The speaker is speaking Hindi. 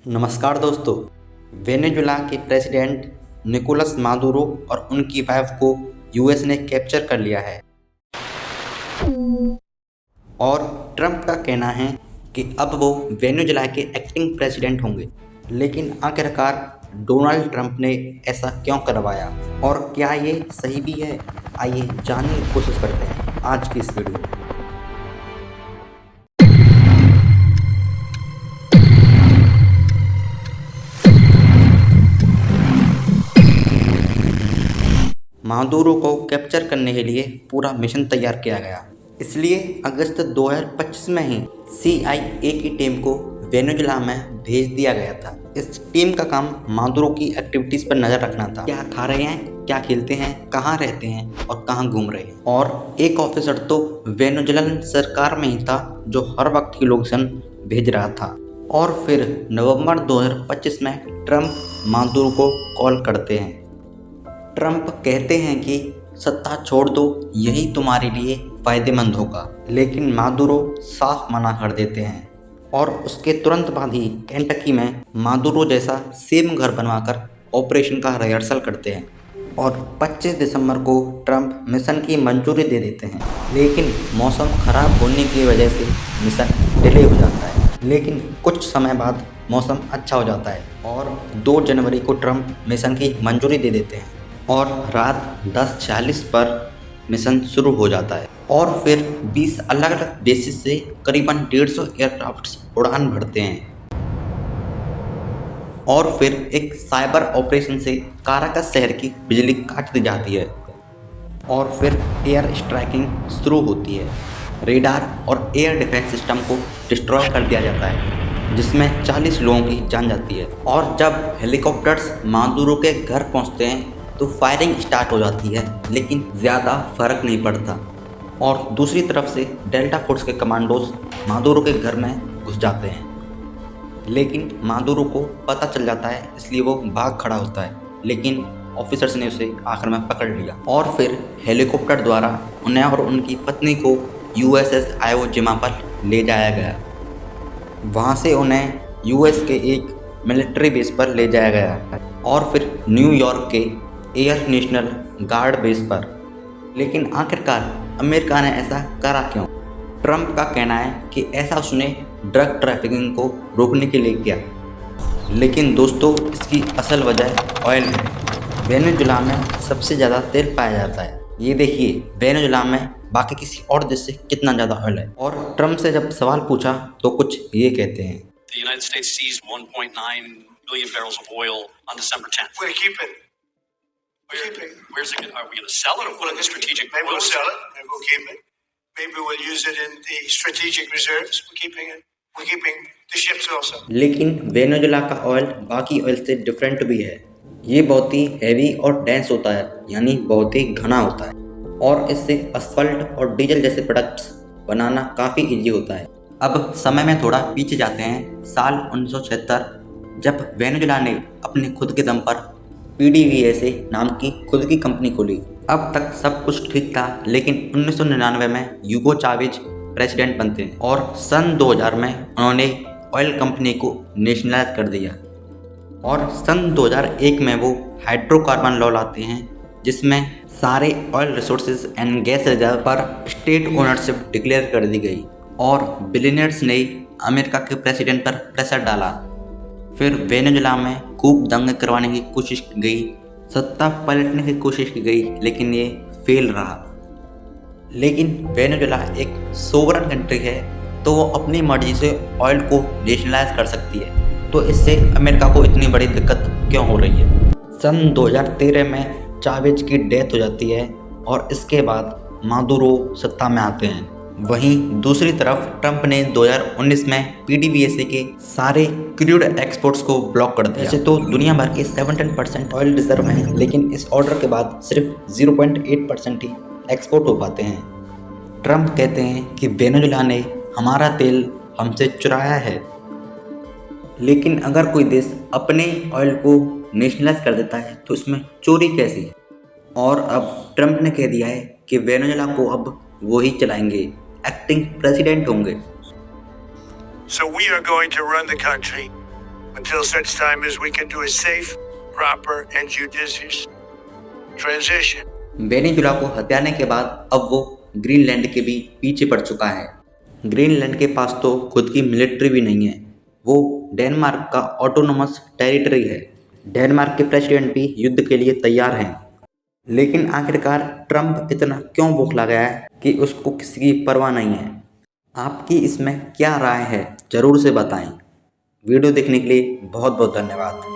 नमस्कार दोस्तों। वेनेजुला के प्रेसिडेंट निकोलस मादुरो और उनकी वाइफ को यूएस ने कैप्चर कर लिया है और ट्रंप का कहना है कि अब वो वेनेजुला के एक्टिंग प्रेसिडेंट होंगे। लेकिन आखिरकार डोनाल्ड ट्रंप ने ऐसा क्यों करवाया और क्या ये सही भी है? आइए जानने की कोशिश करते हैं आज की इस वीडियो में। मादुरो को कैप्चर करने के लिए पूरा मिशन तैयार किया गया। इसलिए अगस्त 2025 में ही CIA की टीम को वेनेजुला में भेज दिया गया था। इस टीम का काम मादुरो की एक्टिविटीज़ पर नज़र रखना था। क्या खा रहे हैं, क्या खेलते हैं, कहाँ रहते हैं और कहाँ घूम रहे हैं। और एक ऑफिसर तो वेनेजुएलन सरकार में ही था जो हर वक्त की लोकेशन भेज रहा था। और फिर नवंबर 2025 में ट्रंप मादुरो को कॉल करते हैं। ट्रंप कहते हैं कि सत्ता छोड़ दो, यही तुम्हारे लिए फ़ायदेमंद होगा। लेकिन मादुरो साफ मना कर देते हैं और उसके तुरंत बाद ही केंटकी में मादुरो जैसा सेम घर बनवाकर ऑपरेशन का रिहर्सल करते हैं और 25 दिसंबर को ट्रंप मिशन की मंजूरी दे देते हैं। लेकिन मौसम खराब होने की वजह से मिशन डिले हो जाता है। लेकिन कुछ समय बाद मौसम अच्छा हो जाता है और 2 जनवरी को ट्रंप मिशन की मंजूरी दे देते हैं और रात 10:40 पर मिशन शुरू हो जाता है। और फिर 20 अलग अलग बेसिस से करीबन 150 एयरक्राफ्ट्स उड़ान भरते हैं और फिर एक साइबर ऑपरेशन से काराकस शहर की बिजली काट दी जाती है और फिर एयर स्ट्राइकिंग शुरू होती है। रेडार और एयर डिफेंस सिस्टम को डिस्ट्रॉय कर दिया जाता है जिसमें 40 लोगों की जान जाती है। और जब हेलीकॉप्टर्स मादुरो के घर पहुंचते हैं तो फायरिंग स्टार्ट हो जाती है, लेकिन ज़्यादा फर्क नहीं पड़ता। और दूसरी तरफ से डेल्टा फोर्स के कमांडोज मादुरो के घर में घुस जाते हैं। लेकिन मादुरो को पता चल जाता है, इसलिए वो भाग खड़ा होता है, लेकिन ऑफिसर्स ने उसे आखिर में पकड़ लिया। और फिर हेलीकॉप्टर द्वारा उन्हें और उनकी पत्नी को USS आइवो जिमा पर ले जाया गया। वहाँ से उन्हें US के एक मिलिट्री बेस पर ले जाया गया और फिर न्यूयॉर्क के एयर नेशनल गार्ड बेस पर। लेकिन आखिरकार अमेरिका ने ऐसा करा क्यों? ट्रंप का कहना है कि ऐसा उसने ड्रग ट्रैफिकिंग को रोकने के लिए किया। लेकिन दोस्तों, इसकी असल वजह ऑयल है। वेनेजुला में सबसे ज़्यादा तेल पाया जाता है। ये देखिए, वेनेजुला में बाकी किसी और देश से कितना ज़्यादा ऑयल है। और ट्रंप से जब सवाल पूछा तो कुछ ये कहते हैं, The United States seized 1.9 billion barrels of oil on December 10th. We're keeping it. We're keeping it. Where's it? Are we going to sell it or put it in the strategic? Maybe we'll sell it. Maybe we'll keep it. Maybe we'll use it in the strategic reserves. We're keeping it. We're keeping the ships also. लेकिन वेनेजुला का ऑयल बाकी ऑयल से डिफरेंट भी है। ये बहुत ही हैवी और डेंस होता है, यानी बहुत ही घना होता है और इससे असफल्ट और डीजल जैसे प्रोडक्ट्स बनाना काफ़ी इजी होता है। अब समय में थोड़ा पीछे जाते हैं, साल 1976, जब वेनेजुला ने अपने खुद के दम पर PDVSA नाम की खुद की कंपनी खोली। अब तक सब कुछ ठीक था, लेकिन 1999 में यूगो चावेज प्रेसिडेंट बनते हैं और सन 2000 में उन्होंने ऑयल कंपनी को नेशनलाइज कर दिया। और सन 2001 में वो हाइड्रोकार्बन लॉ लाते हैं जिसमें सारे oil resources and gas reserve पर स्टेट ओनरशिप डिक्लेयर कर दी गई और बिलियनर्स ने अमेरिका के प्रेसिडेंट पर प्रेशर डाला। फिर वेनेजुला में खूब दंगे करवाने की कोशिश की गई, सत्ता पलटने की कोशिश की गई, लेकिन ये फेल रहा। लेकिन वेनेजुला एक सोवरन कंट्री है तो वो अपनी मर्जी से ऑयल को नेशनलाइज कर सकती है, तो इससे अमेरिका को इतनी बड़ी दिक्कत क्यों हो रही है? सन 2013 में चावेज की डेथ हो जाती है और इसके बाद मादुरो सत्ता में आते हैं। वहीं दूसरी तरफ ट्रंप ने 2019 में PDVSA के सारे क्रूड एक्सपोर्ट्स को ब्लॉक कर दिया। वैसे तो दुनिया भर के 17% ऑयल रिजर्व हैं, लेकिन इस ऑर्डर के बाद सिर्फ 0.8% ही एक्सपोर्ट हो पाते हैं। ट्रंप कहते हैं कि वेनेजुला ने हमारा तेल हमसे चुराया है। लेकिन अगर कोई देश अपने ऑयल को नेशनलाइज कर देता है तो इसमें चोरी कैसी? और अब ट्रंप ने कह दिया है कि वेनेजुला को अब वो ही चलाएंगे, एक्टिंग प्रेसिडेंट होंगे। So we are going to run the country. until such time as we can do a safe, proper, and judicious transition. Venezuela को हथियाने के बाद अब वो ग्रीनलैंड के भी पीछे पड़ चुका है। ग्रीनलैंड के पास तो खुद की मिलिट्री भी नहीं है, वो डेनमार्क का ऑटोनोमस टेरिटरी है। डेनमार्क के प्रेसिडेंट भी युद्ध के लिए तैयार हैं। लेकिन आखिरकार ट्रंप इतना क्यों बौखला गया है कि उसको किसी की परवाह नहीं है। आपकी इसमें क्या राय है, ज़रूर से बताएं। वीडियो देखने के लिए बहुत बहुत धन्यवाद।